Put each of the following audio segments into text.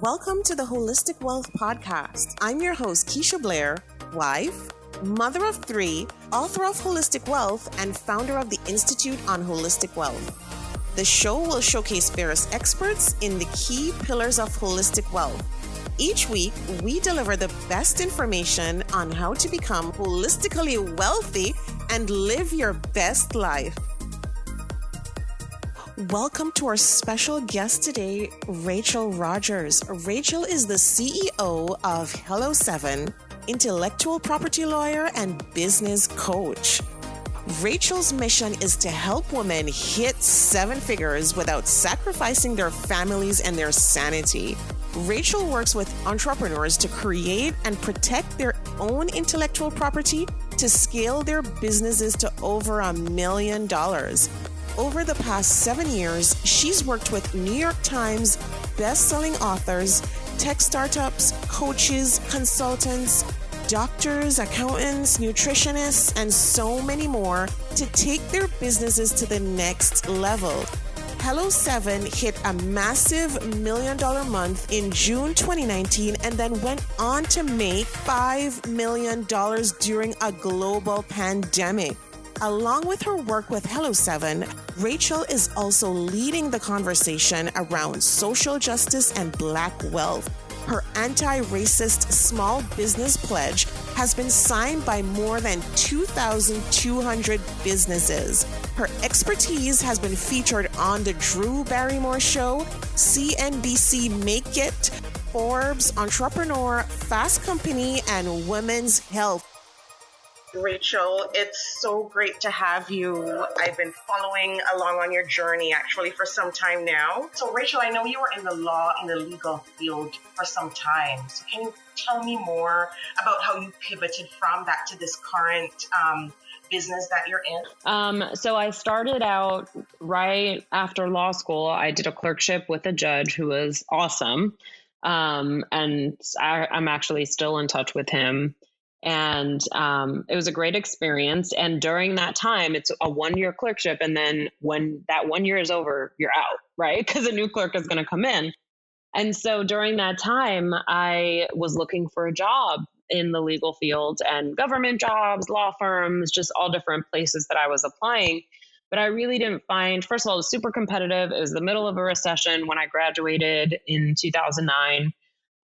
Welcome to the Holistic Wealth Podcast. I'm your host, Keisha Blair, wife, mother of three, author of Holistic Wealth, and founder of the Institute on Holistic Wealth. The show will showcase various experts in the key pillars of holistic wealth. Each week, we deliver the best information on how to become holistically wealthy and live your best life. Welcome to our special guest today, Rachel Rodgers. Rachel is the CEO of Hello7, intellectual property lawyer and business coach. Rachel's mission is to help women hit seven figures without sacrificing their families and their sanity. Rachel works with entrepreneurs to create and protect their own intellectual property to scale their businesses to over $1 million. Over the past 7 years, she's worked with New York Times best-selling authors, tech startups, coaches, consultants, doctors, accountants, nutritionists, and so many more to take their businesses to the next level. Hello7 hit a massive $1 million month in June 2019 and then went on to make $5 million during a global pandemic. Along with her work with Hello7, Rachel is also leading the conversation around social justice and Black wealth. Her anti-racist small business pledge has been signed by more than 2,200 businesses. Her expertise has been featured on The Drew Barrymore Show, CNBC Make It, Forbes, Entrepreneur, Fast Company, and Women's Health. Rachel, it's so great to have you. I've been following along on your journey actually for some time now. So Rachel, I know you were in the legal field for some time. So can you tell me more about how you pivoted from that to this current business that you're in? So I started out right after law school. I did a clerkship with a judge who was awesome. And I'm actually still in touch with him. And it was a great experience. And during that time, it's a 1-year clerkship. And then when that 1 year is over, you're out, right? Because a new clerk is going to come in. And so during that time, I was looking for a job in the legal field and government jobs, law firms, just all different places that I was applying. But I really didn't find, first of all, it was super competitive. It was the middle of a recession when I graduated in 2009.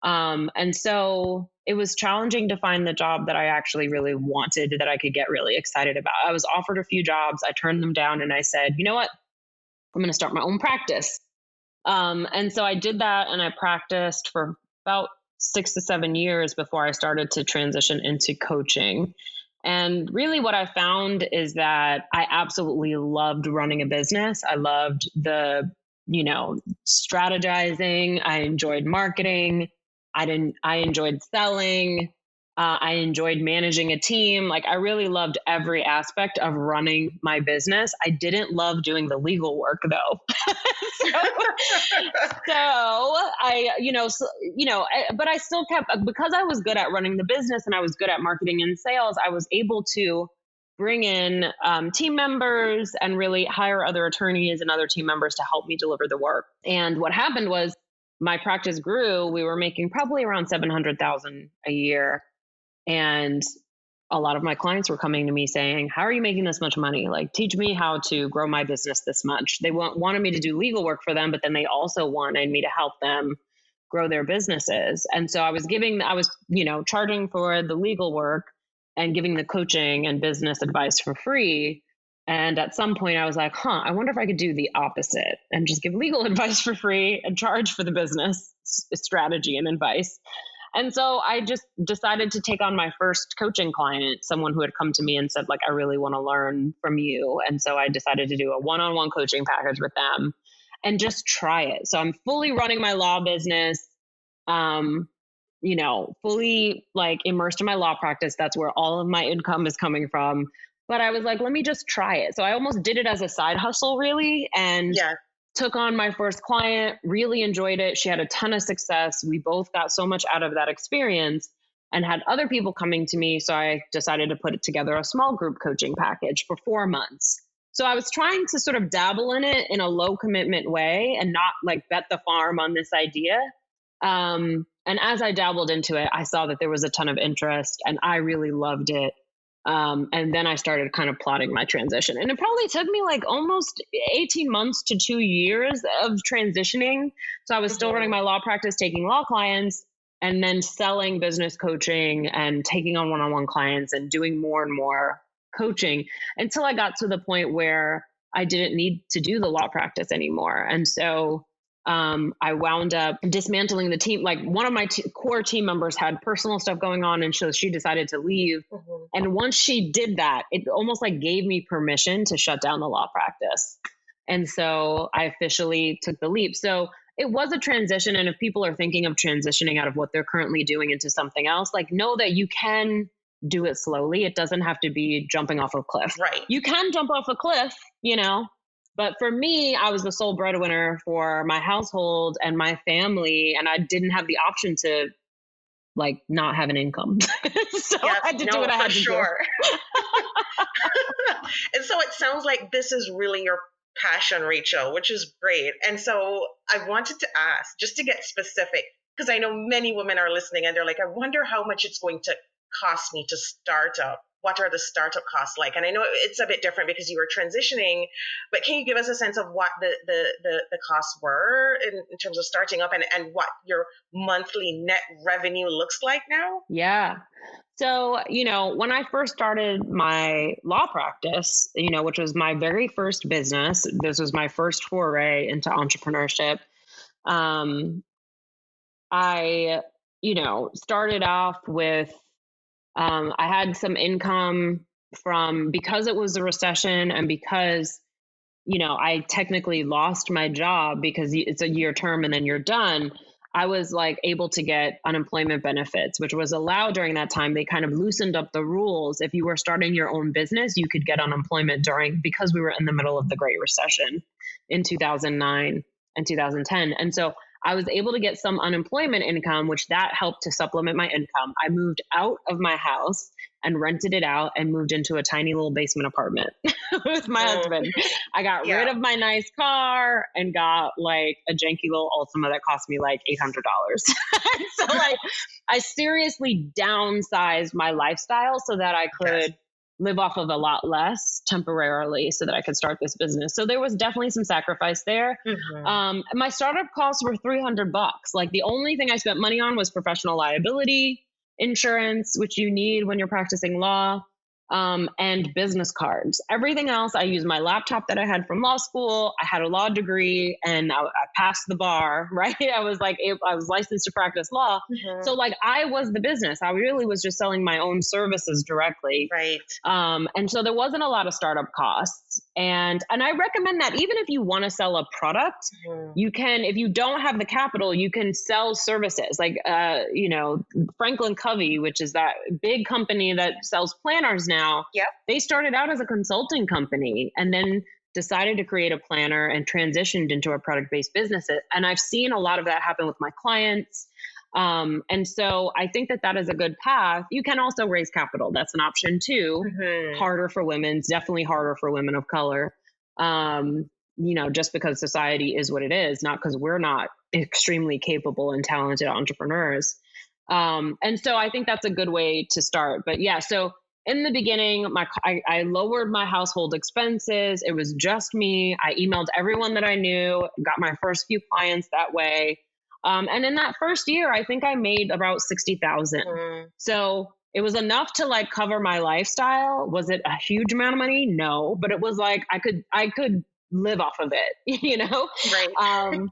And so it was challenging to find the job that I actually really wanted, that I could get really excited about. I was offered a few jobs. I turned them down and I said, you know what? I'm going to start my own practice. And so I did that and I practiced for about 6 to 7 years before I started to transition into coaching. And really what I found is that I absolutely loved running a business. I loved the, strategizing. I enjoyed marketing. I enjoyed selling. I enjoyed managing a team. Like I really loved every aspect of running my business. I didn't love doing the legal work though. But I still kept, because I was good at running the business and I was good at marketing and sales, I was able to bring in team members and really hire other attorneys and other team members to help me deliver the work. And what happened was, my practice grew. We were making probably around $700,000 a year. And a lot of my clients were coming to me saying, how are you making this much money? Like, teach me how to grow my business this much. They wanted me to do legal work for them, but then they also wanted me to help them grow their businesses. And so I was charging for the legal work and giving the coaching and business advice for free. And at some point I was like, I wonder if I could do the opposite and just give legal advice for free and charge for the business strategy and advice. And so I just decided to take on my first coaching client, someone who had come to me and said, like, I really want to learn from you. And so I decided to do a one-on-one coaching package with them and just try it. So I'm fully running my law business, fully like immersed in my law practice. That's where all of my income is coming from. But I was like, let me just try it. So I almost did it as a side hustle, really. And took on my first client, really enjoyed it. She had a ton of success. We both got so much out of that experience and had other people coming to me. So I decided to put together a small group coaching package for 4 months. So I was trying to sort of dabble in it in a low commitment way and not like bet the farm on this idea. And as I dabbled into it, I saw that there was a ton of interest and I really loved it. And then I started kind of plotting my transition. And it probably took me like almost 18 months to 2 years of transitioning. So I was still running my law practice, taking law clients, and then selling business coaching and taking on one-on-one clients and doing more and more coaching until I got to the point where I didn't need to do the law practice anymore. And so I wound up dismantling the team. Like one of my core team members had personal stuff going on, and so she decided to leave. And once she did that, it almost like gave me permission to shut down the law practice. And so I officially took the leap. So it was a transition. And if people are thinking of transitioning out of what they're currently doing into something else, like know that you can do it slowly. It doesn't have to be jumping off a cliff. Right. You can jump off a cliff, you know. But for me, I was the sole breadwinner for my household and my family, and I didn't have the option to like not have an income. So I had to do what I had to do. And so it sounds like this is really your passion, Rachel, which is great. And so I wanted to ask, just to get specific, because I know many women are listening and they're like, I wonder how much it's going to cost me to start up. What are the startup costs like? And I know it's a bit different because you were transitioning, but can you give us a sense of what the costs were in terms of starting up and what your monthly net revenue looks like now? Yeah. So, when I first started my law practice, which was my very first business, this was my first foray into entrepreneurship. I, started off with I had some income because it was a recession and because, I technically lost my job because it's a year term and then you're done. I was like able to get unemployment benefits, which was allowed during that time. They kind of loosened up the rules. If you were starting your own business, you could get unemployment because we were in the middle of the Great Recession in 2009 and 2010. And so I was able to get some unemployment income, which that helped to supplement my income. I moved out of my house and rented it out and moved into a tiny little basement apartment with my husband. I got rid of my nice car and got like a janky little Ultima that cost me like $800. So like I seriously downsized my lifestyle so that I could live off of a lot less temporarily so that I could start this business. So there was definitely some sacrifice there. My startup costs were $300. Like the only thing I spent money on was professional liability insurance, which you need when you're practicing law, and business cards. Everything else, I used my laptop that I had from law school. I had a law degree and I passed the bar, right? I was licensed to practice law. So like I was the business. I really was just selling my own services directly. Right. And so there wasn't a lot of startup costs. And I recommend that even if you want to sell a product, you can, if you don't have the capital, you can sell services like, Franklin Covey, which is that big company that sells planners now. They started out as a consulting company and then decided to create a planner and transitioned into a product-based business. And I've seen a lot of that happen with my clients. And so I think that is a good path. You can also raise capital. That's an option too. Harder for women, definitely harder for women of color. Just because society is what it is, not because we're not extremely capable and talented entrepreneurs. And so I think that's a good way to start. But yeah, so in the beginning, I lowered my household expenses. It was just me. I emailed everyone that I knew, got my first few clients that way. And in that first year, I think I made about $60,000. So it was enough to like cover my lifestyle. Was it a huge amount of money? No, but it was like I could live off of it, Right.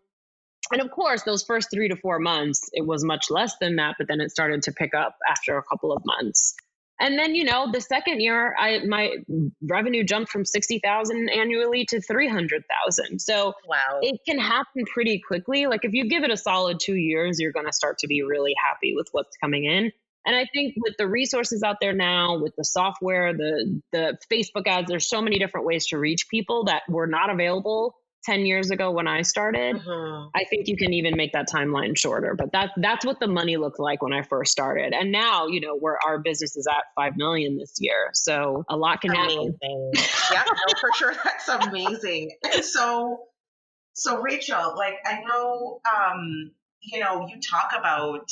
And of course, those first 3 to 4 months, it was much less than that, but then it started to pick up after a couple of months. And then, the second year, my revenue jumped from 60,000 annually to 300,000. So wow. It can happen pretty quickly. Like if you give it a solid 2 years, you're going to start to be really happy with what's coming in. And I think with the resources out there now, with the software, the Facebook ads, there's so many different ways to reach people that were not available 10 years ago when I started. I think you can even make that timeline shorter, but that's what the money looked like when I first started. And now, our business is at 5 million this year. So a lot can happen. Yeah, no, for sure. That's amazing. And so Rachel, like I know, you talk about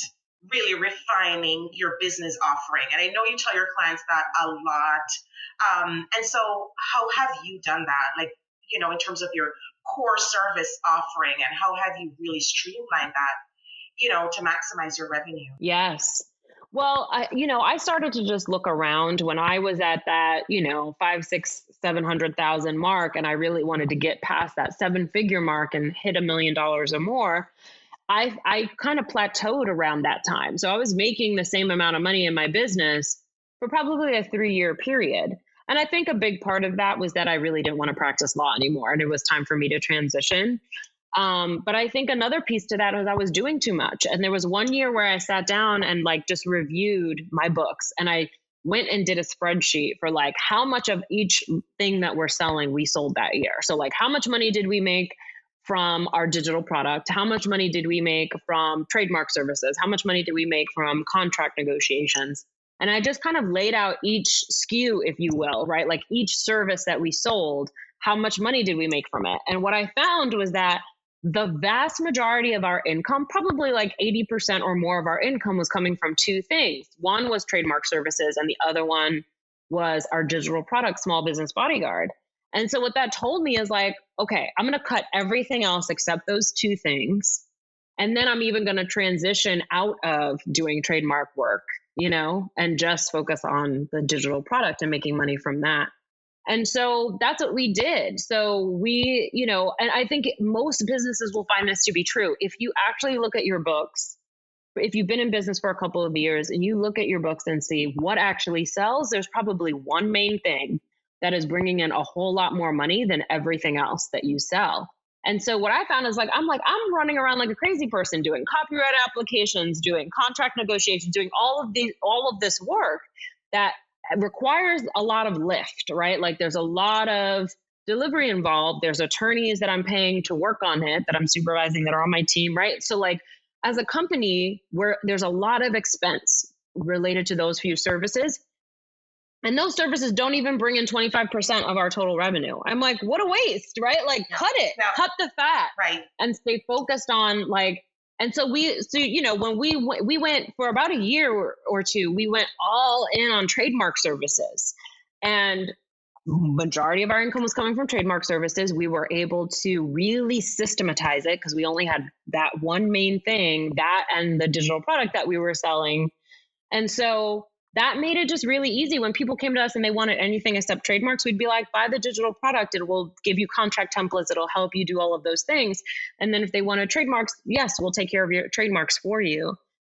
really refining your business offering. And I know you tell your clients that a lot. And so how have you done that? Like, in terms of your core service offering, and how have you really streamlined that, to maximize your revenue? Yes. Well, I started to just look around when I was at that, five, six, 700,000 mark, and I really wanted to get past that 7-figure mark and hit $1 million or more. I kind of plateaued around that time. So I was making the same amount of money in my business for probably a 3-year period. And I think a big part of that was that I really didn't want to practice law anymore. And it was time for me to transition. But I think another piece to that was I was doing too much. And there was one year where I sat down and like just reviewed my books, and I went and did a spreadsheet for like how much of each thing that we're selling we sold that year. So like how much money did we make from our digital product? How much money did we make from trademark services? How much money did we make from contract negotiations? And I just kind of laid out each SKU, if you will, right? Like each service that we sold, how much money did we make from it? And what I found was that the vast majority of our income, probably like 80% or more of our income, was coming from two things. One was trademark services, and the other one was our digital product, Small Business Bodyguard. And so what that told me is like, okay, I'm going to cut everything else except those two things. And then I'm even going to transition out of doing trademark work, and just focus on the digital product and making money from that. And so that's what we did. So we, and I think most businesses will find this to be true. If you actually look at your books, if you've been in business for a couple of years and you look at your books and see what actually sells, there's probably one main thing that is bringing in a whole lot more money than everything else that you sell. And so what I found is I'm running around like a crazy person doing copyright applications, doing contract negotiations, doing all of this work that requires a lot of lift, right? Like there's a lot of delivery involved. There's attorneys that I'm paying to work on it that I'm supervising that are on my team, right? So like as a company where there's a lot of expense related to those few services, and those services don't even bring in 25% of our total revenue. I'm like, what a waste, right? Like cut it, cut the fat, right? And stay focused on like, and so when we went for about a year or two, we went all in on trademark services, and majority of our income was coming from trademark services. We were able to really systematize it because we only had that one main thing, that and the digital product that we were selling. And so that made it just really easy. When people came to us and they wanted anything except trademarks, we'd be like, buy the digital product. It will give you contract templates. It'll help you do all of those things. And then if they wanted trademarks, yes, we'll take care of your trademarks for you.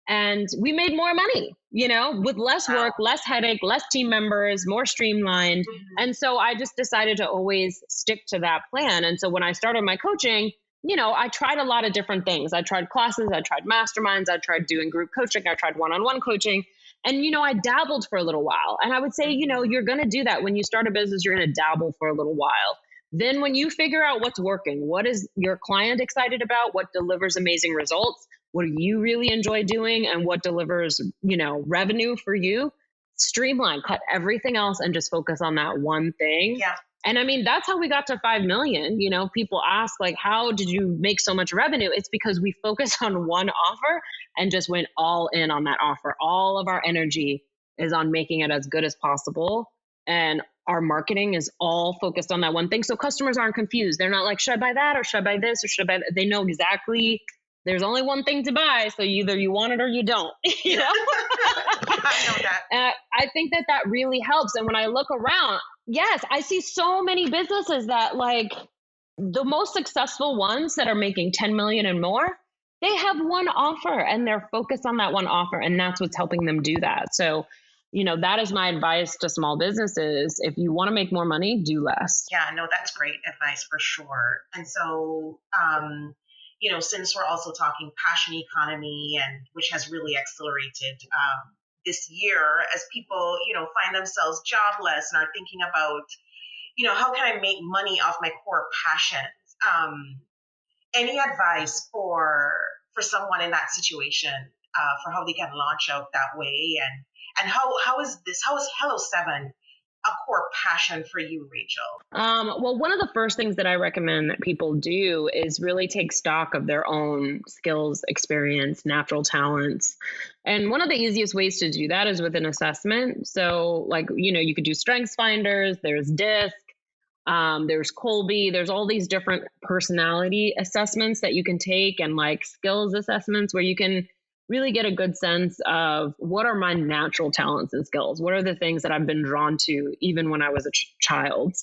And we made more money, with less work, less headache, less team members, more streamlined. Mm-hmm. And so I just decided to always stick to that plan. And so when I started my coaching, I tried a lot of different things. I tried classes, I tried masterminds, I tried doing group coaching, I tried one-on-one coaching. And, I dabbled for a little while. And I would say, you're going to do that. When you start a business, you're going to dabble for a little while. Then when you figure out what's working, what is your client excited about, what delivers amazing results, what do you really enjoy doing, and what delivers, revenue for you, streamline, cut everything else and just focus on that one thing. Yeah. And I mean, that's how we got to 5 million. People ask like, how did you make so much revenue? It's because we focused on one offer and just went all in on that offer. All of our energy is on making it as good as possible. And our marketing is all focused on that one thing. So customers aren't confused. They're not like, should I buy that or should I buy this or should I buy that? They know exactly there's only one thing to buy. So either you want it or you don't, I know that. And I think that really helps. And when I look around, yes, I see so many businesses that like the most successful ones that are making 10 million and more, they have one offer and they're focused on that one offer. And that's what's helping them do that. So, that is my advice to small businesses. If you want to make more money, do less. Yeah, no, that's great advice for sure. And so, since we're also talking passion economy, and which has really accelerated this year as people, find themselves jobless and are thinking about, how can I make money off my core passions? Any advice for someone in that situation for how they can launch out that way, and how is Hello 7 a core passion for you, Rachel? Well, one of the first things that I recommend that people do is really take stock of their own skills, experience, natural talents. And one of the easiest ways to do that is with an assessment. So like, you could do strengths finders, there's DISC, there's Colby, there's all these different personality assessments that you can take, and like skills assessments where you can really get a good sense of what are my natural talents and skills. What are the things that I've been drawn to even when I was a child?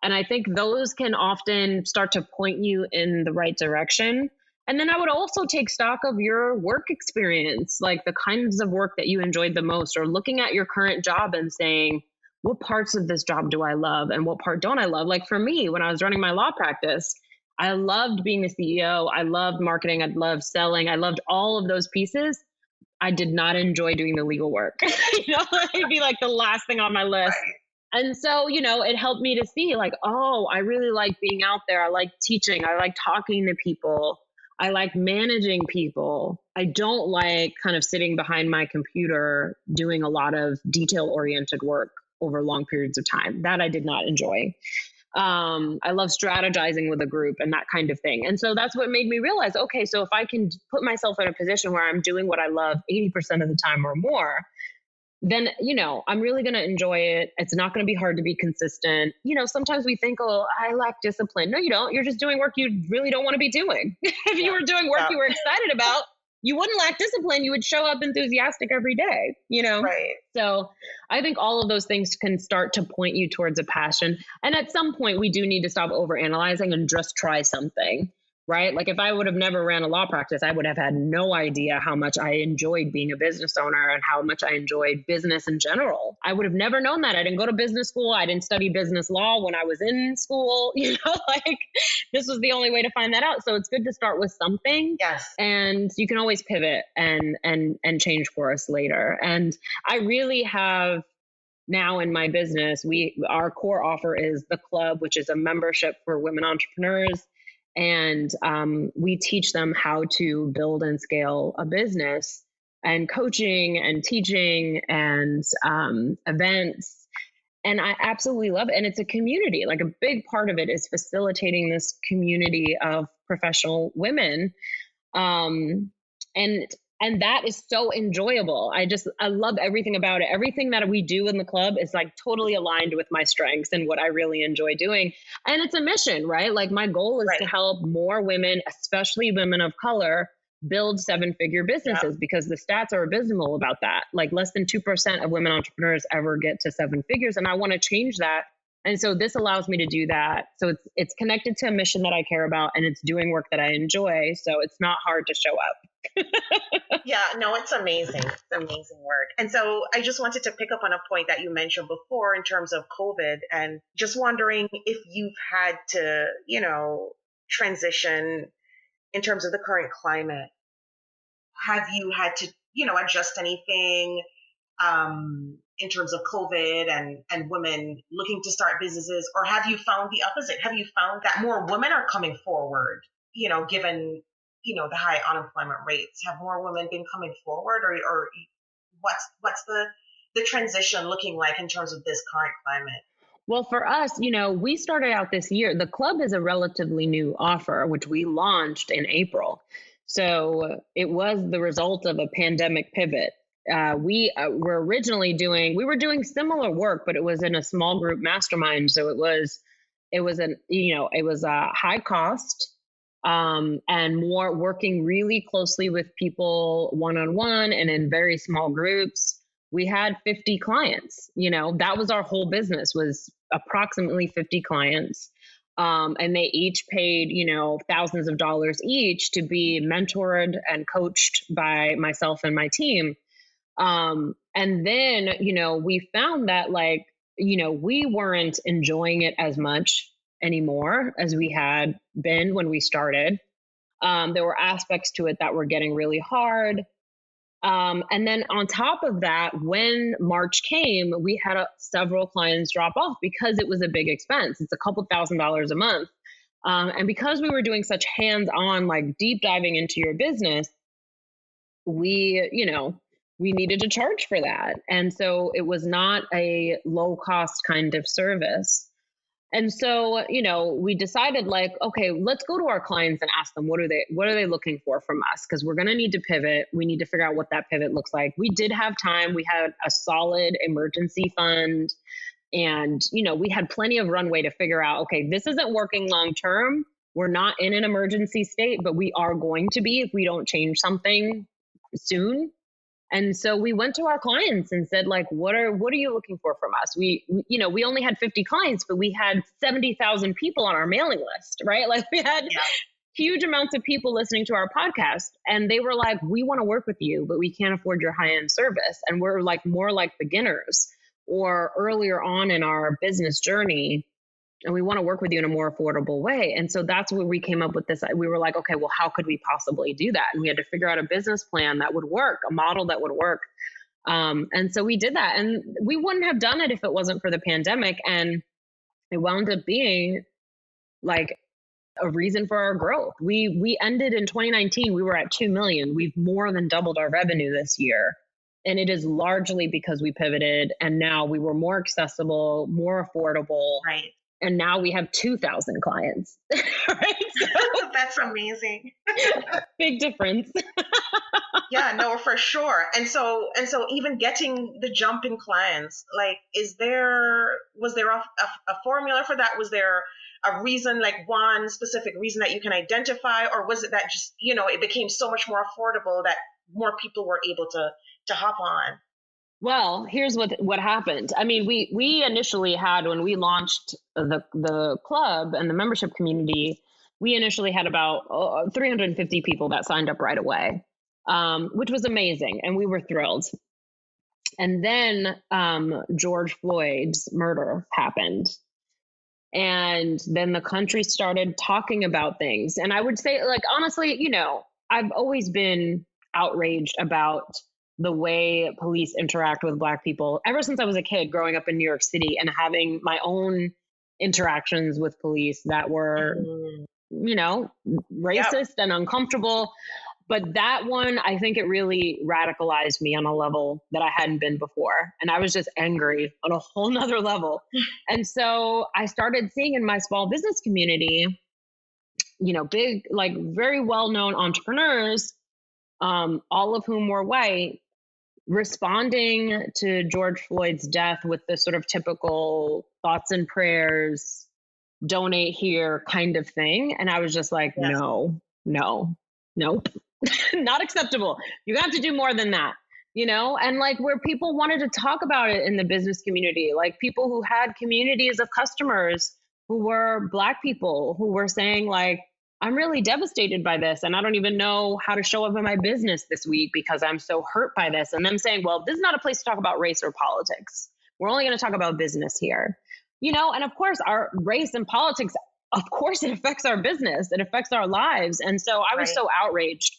And I think those can often start to point you in the right direction. And then I would also take stock of your work experience, like the kinds of work that you enjoyed the most, or looking at your current job and saying, what parts of this job do I love and what part don't I love? Like for me, when I was running my law practice, I loved being the CEO. I loved marketing. I loved selling. I loved all of those pieces. I did not enjoy doing the legal work. It'd be like the last thing on my list. Right. And so, it helped me to see like, oh, I really like being out there. I like teaching. I like talking to people. I like managing people. I don't like kind of sitting behind my computer doing a lot of detail-oriented work over long periods of time. That I did not enjoy. I love strategizing with a group and that kind of thing. And so that's what made me realize, okay, so if I can put myself in a position where I'm doing what I love 80% of the time or more, then, I'm really going to enjoy it. It's not going to be hard to be consistent. Sometimes we think, oh, I lack discipline. No, you don't. You're just doing work you really don't want to be doing. If you were doing work you were excited about, you wouldn't lack discipline. You would show up enthusiastic every day, Right. So I think all of those things can start to point you towards a passion. And at some point, we do need to stop overanalyzing and just try something, right? Like if I would have never ran a law practice, I would have had no idea how much I enjoyed being a business owner and how much I enjoyed business in general. I would have never known that. I didn't go to business school. I didn't study business law when I was in school. Like this was the only way to find that out. So it's good to start with something. Yes. And you can always pivot and change course later. And I really have now in my business, our core offer is the club, which is a membership for women entrepreneurs. And we teach them how to build and scale a business, and coaching and teaching and events. And I absolutely love it. And it's a community. Like a big part of it is facilitating this community of professional women. And that is so enjoyable. I love everything about it. Everything that we do in the club is like totally aligned with my strengths and what I really enjoy doing. And it's a mission, right? Like my goal is to help more women, especially women of color, build 7-figure businesses, because the stats are abysmal about that. Like less than 2% of women entrepreneurs ever get to 7 figures. And I want to change that. And so this allows me to do that. So it's connected to a mission that I care about, and it's doing work that I enjoy. So it's not hard to show up. Yeah, no, it's amazing. It's amazing work. And so I just wanted to pick up on a point that you mentioned before in terms of COVID, and just wondering if you've had to, transition in terms of the current climate. Have you had to, adjust anything in terms of COVID and women looking to start businesses? Or have you found the opposite? Have you found that more women are coming forward, given the high unemployment rates? Have more women been coming forward, or what's the transition looking like in terms of this current climate? Well, for us, we started out this year. The club is a relatively new offer, which we launched in April. So it was the result of a pandemic pivot. We were originally doing similar work, but it was in a small group mastermind. So it was a high cost. And more working really closely with people one-on-one and in very small groups. We had 50 clients, that was our whole business, was approximately 50 clients. And they each paid, thousands of dollars each to be mentored and coached by myself and my team. And then, we found that we weren't enjoying it as much anymore as we had been when we started. There were aspects to it that were getting really hard. And then on top of that, when March came, we had several clients drop off because it was a big expense. It's a couple $1,000s a month. And because we were doing such hands-on, like deep diving into your business, we we needed to charge for that. And so it was not a low cost kind of service. And so, we decided like, okay, let's go to our clients and ask them, what are they looking for from us? Because we're going to need to pivot. We need to figure out what that pivot looks like. We did have time. We had a solid emergency fund, and, we had plenty of runway to figure out, okay, this isn't working long term. We're not in an emergency state, but we are going to be if we don't change something soon. And so we went to our clients and said, like, what are you looking for from us? We only had 50 clients, but we had 70,000 people on our mailing list, right? Like we had huge amounts of people listening to our podcast, and they were like, we want to work with you, but we can't afford your high-end service. And we're like more like beginners or earlier on in our business journey, and we want to work with you in a more affordable way. And so that's where we came up with this. We were like, okay, well, how could we possibly do that? And we had to figure out a business plan that would work, a model that would work. And so we did that, and we wouldn't have done it if it wasn't for the pandemic. And it wound up being like a reason for our growth. We ended in 2019, we were at 2 million. We've more than doubled our revenue this year. And it is largely because we pivoted, and now we were more accessible, more affordable. Right. And now we have 2,000 clients. Right? So, that's amazing. big difference. Yeah, no, for sure. And so even getting the jump in clients, like, was there a formula for that? Was there a reason, like one specific reason that you can identify, or was it that just, it became so much more affordable that more people were able to hop on? Well, here's what happened. I mean, we initially had, when we launched the club and the membership community, we initially had about 350 people that signed up right away, which was amazing. And we were thrilled. And then George Floyd's murder happened. And then the country started talking about things. And I would say, like, honestly, I've always been outraged about the way police interact with Black people ever since I was a kid growing up in New York City and having my own interactions with police that were, racist and uncomfortable. But that one, I think it really radicalized me on a level that I hadn't been before. And I was just angry on a whole nother level. And so I started seeing in my small business community, big, like very well-known entrepreneurs, all of whom were white, responding to George Floyd's death with the sort of typical thoughts and prayers, donate here kind of thing. And I was just like, no, nope, not acceptable. You have to do more than that, and like where people wanted to talk about it in the business community, like people who had communities of customers who were Black people who were saying like, I'm really devastated by this, and I don't even know how to show up in my business this week because I'm so hurt by this. And them saying, well, this is not a place to talk about race or politics. We're only going to talk about business here. And of course, our race and politics, of course, it affects our business. It affects our lives. And so I was so outraged.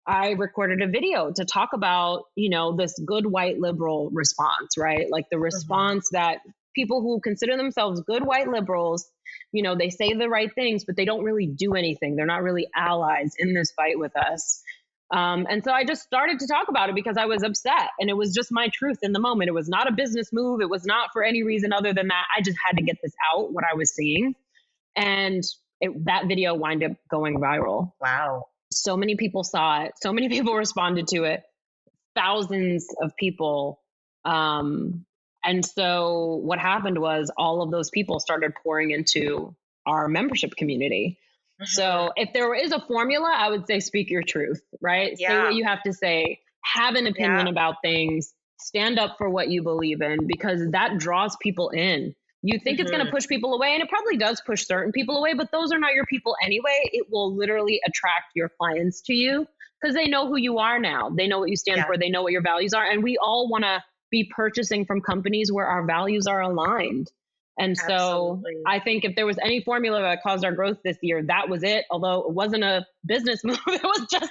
I recorded a video to talk about, this good white liberal response, right? Like the response that people who consider themselves good white liberals, they say the right things, but they don't really do anything. They're not really allies in this fight with us. And so I just started to talk about it because I was upset, and it was just my truth in the moment. It was not a business move. It was not for any reason other than that. I just had to get this out, what I was seeing. And that video wound up going viral. Wow. So many people saw it. So many people responded to it. Thousands of people. And so what happened was all of those people started pouring into our membership community. So if there is a formula, I would say speak your truth, right? Say what you have to say, have an opinion about things, stand up for what you believe in, because that draws people in. You think it's going to push people away, and it probably does push certain people away, but those are not your people anyway. It will literally attract your clients to you because they know who you are now. They know what you stand for. They know what your values are. And we all want to be purchasing from companies where our values are aligned. And so I think if there was any formula that caused our growth this year, that was it. Although it wasn't a business move. It was just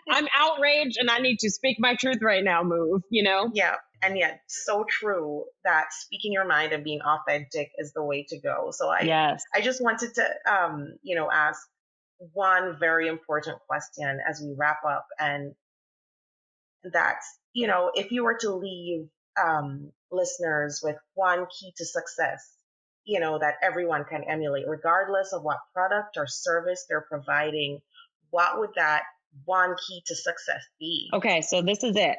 I'm outraged and I need to speak my truth right now move, Yeah. And yet so true that speaking your mind and being authentic is the way to go. So I just wanted to, ask one very important question as we wrap up. And that's, if you were to leave listeners with one key to success, that everyone can emulate, regardless of what product or service they're providing, what would that one key to success be? Okay, so this is it.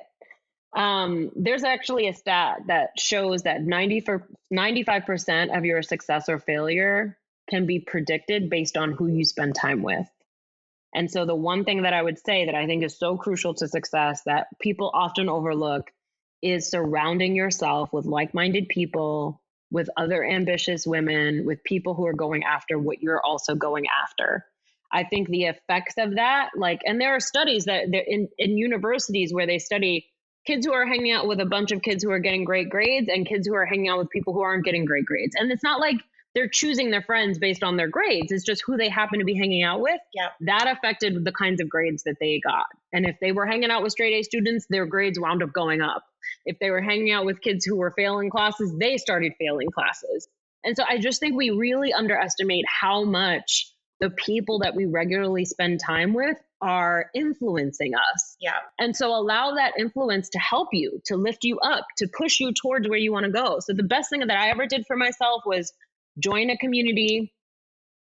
There's actually a stat that shows that 95% of your success or failure can be predicted based on who you spend time with. And so the one thing that I would say that I think is so crucial to success that people often overlook is surrounding yourself with like-minded people, with other ambitious women, with people who are going after what you're also going after. I think the effects of that, and there are studies that in universities where they study kids who are hanging out with a bunch of kids who are getting great grades and kids who are hanging out with people who aren't getting great grades. And it's not like they're choosing their friends based on their grades. It's just who they happen to be hanging out with. Yep. That affected the kinds of grades that they got. And if they were hanging out with straight A students, their grades wound up going up. If they were hanging out with kids who were failing classes, they started failing classes. And so I just think we really underestimate how much the people that we regularly spend time with are influencing us. Yeah. And so allow that influence to help you, to lift you up, to push you towards where you want to go. So the best thing that I ever did for myself was join a community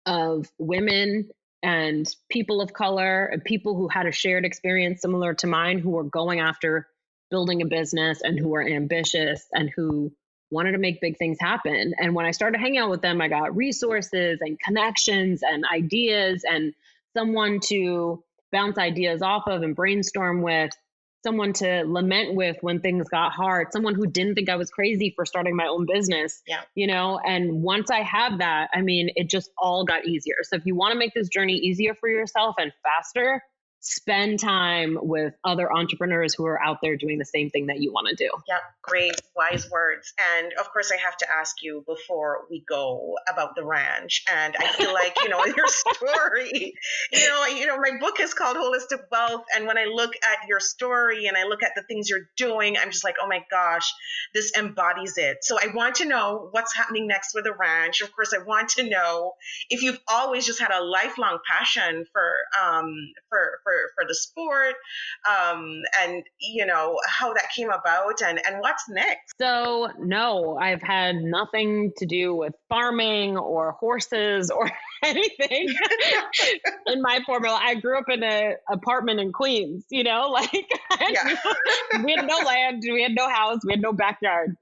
of women and people of color and people who had a shared experience similar to mine, who were going after building a business and who were ambitious and who wanted to make big things happen. And when I started hanging out with them, I got resources and connections and ideas and someone to bounce ideas off of and brainstorm with, someone to lament with when things got hard, someone who didn't think I was crazy for starting my own business, and once I had that, it just all got easier. So if you want to make this journey easier for yourself and faster, spend time with other entrepreneurs who are out there doing the same thing that you want to do. Yep. Great, wise words. And of course, I have to ask you before we go about the ranch. And I feel like, your story, my book is called Holistic Wealth. And when I look at your story and I look at the things you're doing, I'm just like, oh my gosh, this embodies it. So I want to know what's happening next with the ranch. Of course, I want to know if you've always just had a lifelong passion for the sport, and how that came about, and what's next. So no, I've had nothing to do with farming or horses or anything in my formula. I grew up in an apartment in Queens, we had no land, we had no house, we had no backyard.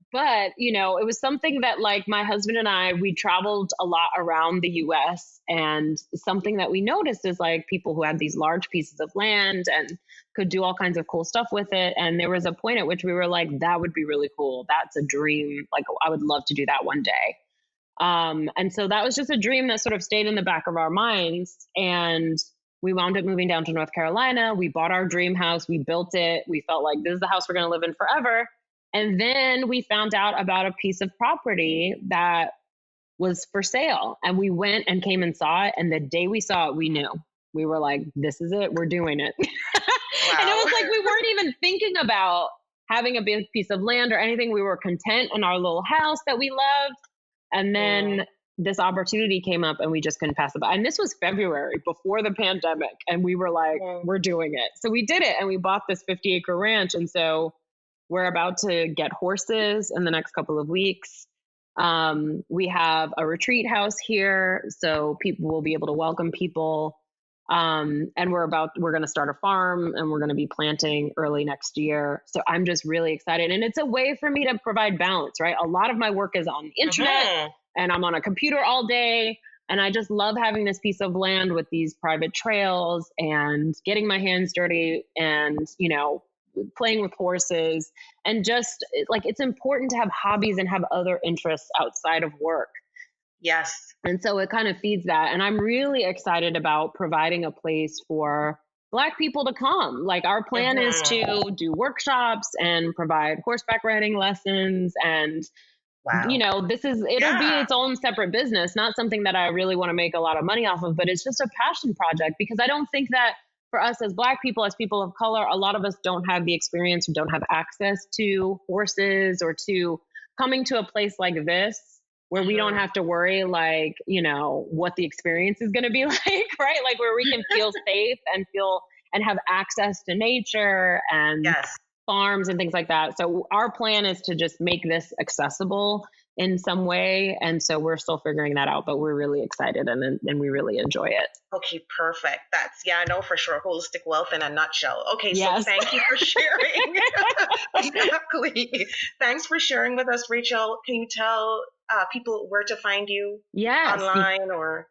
But, it was something that my husband and I, we traveled a lot around the US, and something that we noticed is people who had these large pieces of land and could do all kinds of cool stuff with it. And there was a point at which we were like, that would be really cool. That's a dream. I would love to do that one day. And so that was just a dream that sort of stayed in the back of our minds. And we wound up moving down to North Carolina. We bought our dream house. We built it. We felt like this is the house we're going to live in forever. And then we found out about a piece of property that was for sale. And we went and came and saw it. And the day we saw it, we knew. We were like, this is it. We're doing it. Wow. And it was we weren't even thinking about having a big piece of land or anything. We were content in our little house that we loved. And then this opportunity came up and we just couldn't pass it by. And this was February before the pandemic. And we were like, we're doing it. So we did it. And we bought this 50-acre ranch. And so we're about to get horses in the next couple of weeks. We have a retreat house here, so people will be able to welcome people. And we're going to start a farm, and we're going to be planting early next year. So I'm just really excited. And it's a way for me to provide balance, right? A lot of my work is on the internet and I'm on a computer all day. And I just love having this piece of land with these private trails and getting my hands dirty and, playing with horses, and just it's important to have hobbies and have other interests outside of work. Yes. And so it kind of feeds that. And I'm really excited about providing a place for Black people to come. Our plan is to do workshops and provide horseback riding lessons. And, it'll be its own separate business, not something that I really want to make a lot of money off of, but it's just a passion project, because I don't think that for us as Black people, as people of color, a lot of us don't have the experience or don't have access to horses or to coming to a place like this where we don't have to worry what the experience is going to be like, right? Where we can feel safe and feel and have access to nature and Yes. farms and things like that. So our plan is to just make this accessible in some way. And so we're still figuring that out, but we're really excited and we really enjoy it. Okay, perfect. That's, I know for sure. Holistic wealth in a nutshell. Okay, yes. So thank you for sharing. Exactly. Thanks for sharing with us, Rachel. Can you tell people where to find you online or,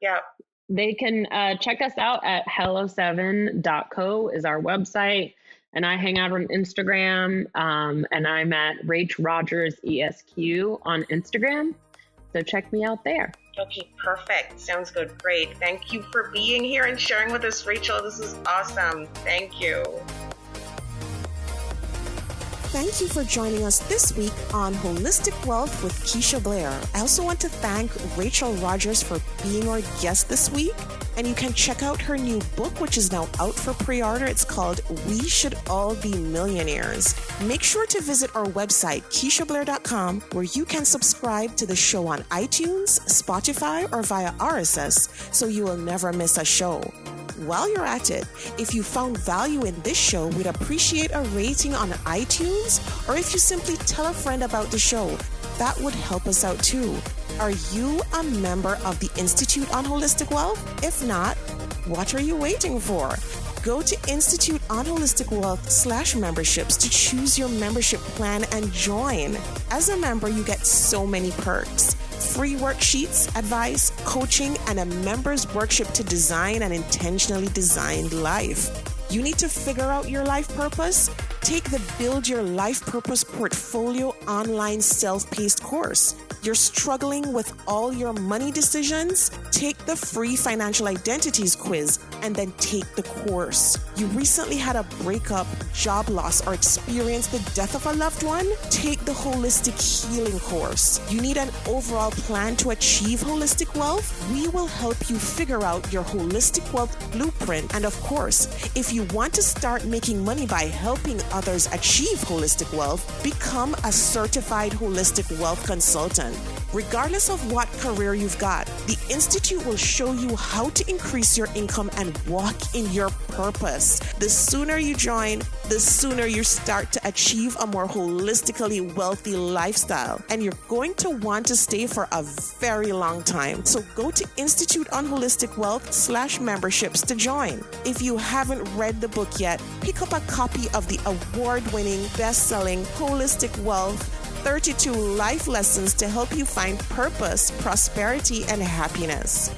They can check us out at hello7.co is our website. And I hang out on Instagram, and I'm at Rach Rodgers ESQ on Instagram. So check me out there. Okay, perfect. Sounds good. Great. Thank you for being here and sharing with us, Rachel. This is awesome. Thank you. Thank you for joining us this week on Holistic Wealth with Keisha Blair. I also want to thank Rachel Rodgers for being our guest this week. And you can check out her new book, which is now out for pre-order. It's called We Should All Be Millionaires. Make sure to visit our website, KeishaBlair.com, where you can subscribe to the show on iTunes, Spotify, or via RSS, so you will never miss a show. While you're at it, if you found value in this show, we'd appreciate a rating on iTunes, or if you simply tell a friend about the show, that would help us out too. Are you a member of the Institute on Holistic Wealth? If not, what are you waiting for? Go to Institute on Holistic Wealth /memberships to choose your membership plan and join. As a member, you get so many perks. Free worksheets, advice, coaching, and a member's workshop to design an intentionally designed life. You need to figure out your life purpose? Take the Build Your Life Purpose Portfolio online self-paced course. You're struggling with all your money decisions? Take the free financial identities quiz and then take the course. You recently had a breakup, job loss, or experienced the death of a loved one? Take the Holistic Healing course. You need an overall plan to achieve holistic wealth? We will help you figure out your holistic wealth blueprint. And of course, if you want to start making money by helping others achieve holistic wealth, become a certified holistic wealth consultant. Regardless of what career you've got, the Institute will show you how to increase your income and walk in your purpose. The sooner you join, the sooner you start to achieve a more holistically wealthy lifestyle. And you're going to want to stay for a very long time. So go to Institute on Holistic Wealth /memberships to join. If you haven't read the book yet, pick up a copy of the award-winning, best-selling Holistic Wealth 32 life lessons to help you find purpose, prosperity, and happiness.